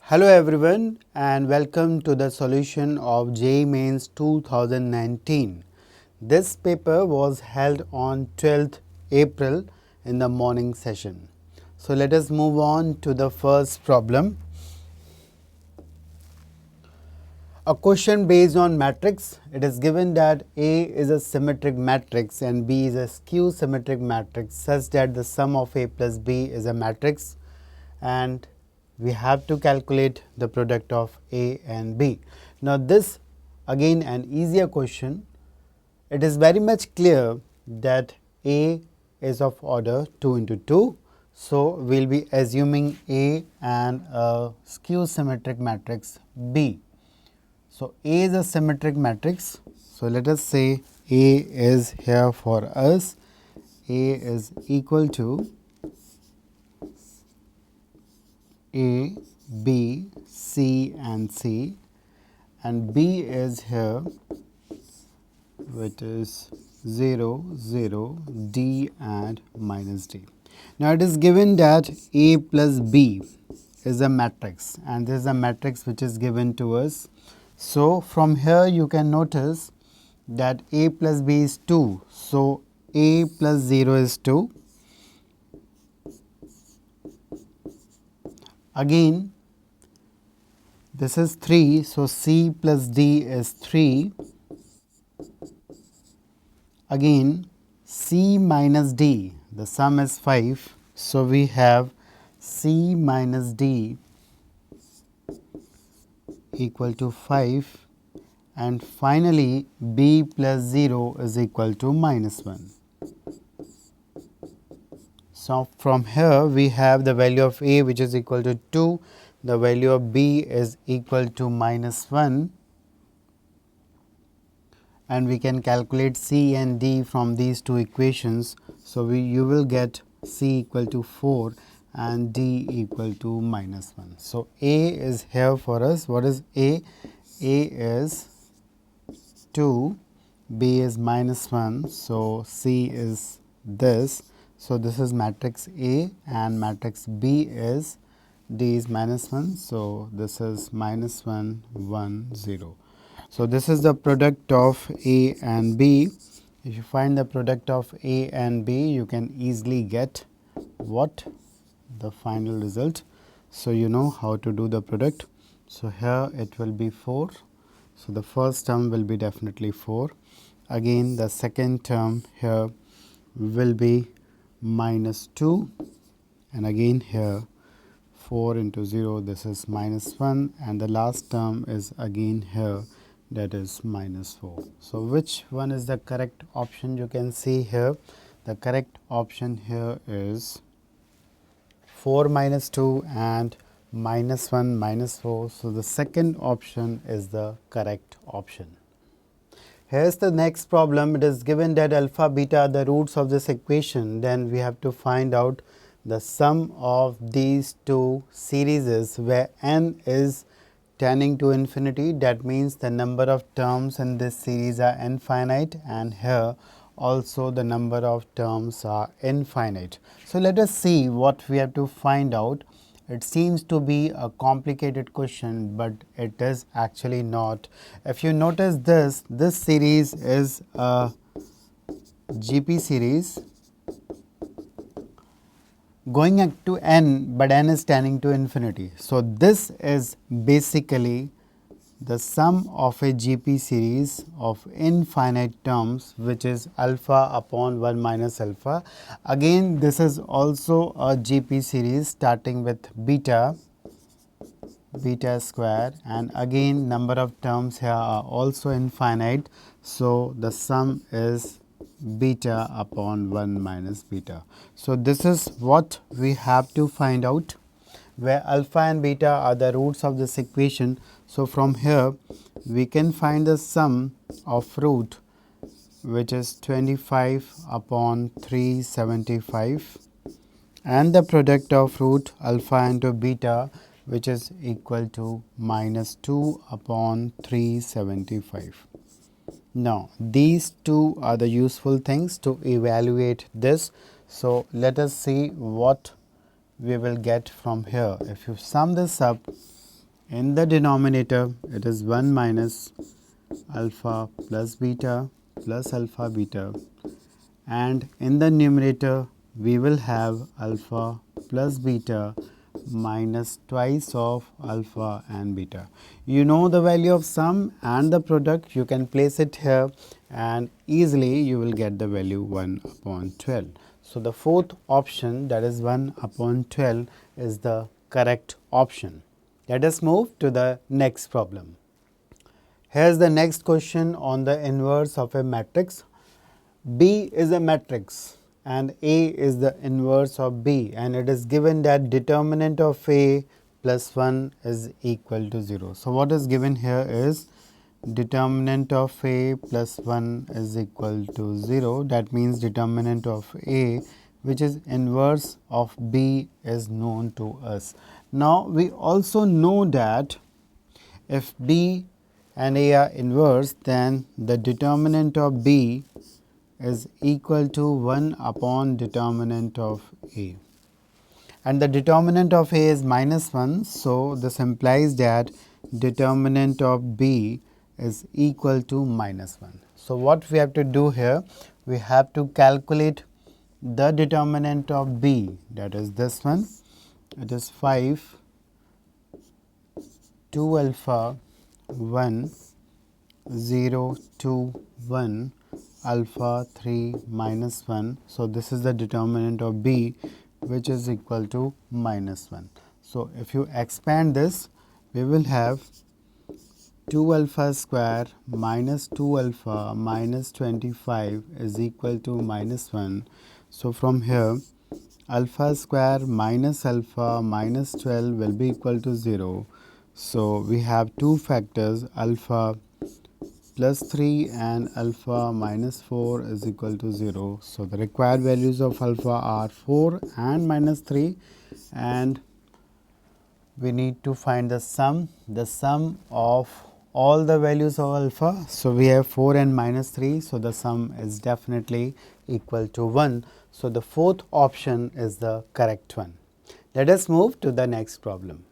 Hello everyone and welcome to the solution of JEE Mains 2019. This paper was held on 12th April in the morning session. So let us move on to the first problem. A question based on matrix. It is given that A is a symmetric matrix and B is a skew symmetric matrix such that the sum of A plus B is a matrix, and we have to calculate the product of A and B. Now this again an easier question. It is very much clear that A is of order 2 into 2. So we will be assuming A and a skew symmetric matrix B. So A is a symmetric matrix. So let us say A is here for us. A is equal to A, B, C and C, and B is here, which is 0, 0, D and minus D. Now it is given that A plus B is a matrix, and this is a matrix which is given to us. So from here you can notice that A plus B is 2. So A plus 0 is 2. Again this is 3, so C plus D is 3. Again C minus D, the sum is 5. So we have C minus D equal to 5, and finally B plus 0 is equal to minus 1. So from here we have the value of A which is equal to 2, the value of B is equal to minus 1, and we can calculate C and D from these two equations. So you will get C equal to 4 and D equal to minus 1. So A is here for us. What is A? A is 2, B is minus 1, so C is this. So this is matrix A, and matrix B is D is minus 1. So this is minus 1, 1, 0. So this is the product of A and B. If you find the product of A and B, you can easily get what? The final result. So you know how to do the product. So here it will be 4. So the first term will be definitely 4. Again the second term here will be minus 2, and again here 4 into 0, this is minus 1, and the last term is again here, that is minus 4. So which one is the correct option? You can see here the correct option here is 4 minus 2 and minus 1 minus 4. So the second option is the correct option. Here is the next problem. It is given that alpha, beta are the roots of this equation. Then we have to find out the sum of these two series where n is tending to infinity. That means the number of terms in this series are infinite, and here also the number of terms are infinite. So let us see what we have to find out. It seems to be a complicated question, but it is actually not. If you notice this series is a GP series going up to n, but n is tending to infinity. So this is basically the sum of a GP series of infinite terms, which is alpha upon 1 minus alpha. Again this is also a GP series starting with beta, beta square, and again number of terms here are also infinite. So the sum is beta upon 1 minus beta. So this is what we have to find out, where alpha and beta are the roots of this equation. So from here we can find the sum of root, which is 25 upon 375, and the product of root alpha into beta, which is equal to minus 2 upon 375. Now these two are the useful things to evaluate this. So let us see what we will get from here. If you sum this up, In the denominator, it is 1 minus alpha plus beta plus alpha beta, and in the numerator we will have alpha plus beta minus twice of alpha and beta. You know the value of sum and the product, you can place it here and easily you will get the value 1 upon 12. So, the fourth option, that is 1 upon 12, is the correct option. Let us move to the next problem. Here is the next question on the inverse of a matrix. B is a matrix and A is the inverse of B, and it is given that determinant of A plus 1 is equal to 0. So, what is given here is determinant of A plus 1 is equal to 0. That means determinant of A, which is inverse of B, is known to us. Now, we also know that if B and A are inverse, then the determinant of B is equal to 1 upon determinant of A, and the determinant of A is minus 1. So, this implies that determinant of B is equal to minus 1. So, what we have to do here, we have to calculate the determinant of B, that is this one. It is 5, 2 alpha, 1, 0, 2, 1, alpha 3 minus 1. So, this is the determinant of B, which is equal to minus 1. So, if you expand this, we will have 2 alpha square minus 2 alpha minus 25 is equal to minus 1. So, from here alpha square minus alpha minus 12 will be equal to 0. So, we have two factors, alpha plus 3 and alpha minus 4 is equal to 0. So, the required values of alpha are 4 and minus 3, and we need to find the sum of all the values of alpha. So, we have 4 and minus 3. So, the sum is definitely equal to 1. So, the fourth option is the correct one. Let us move to the next problem.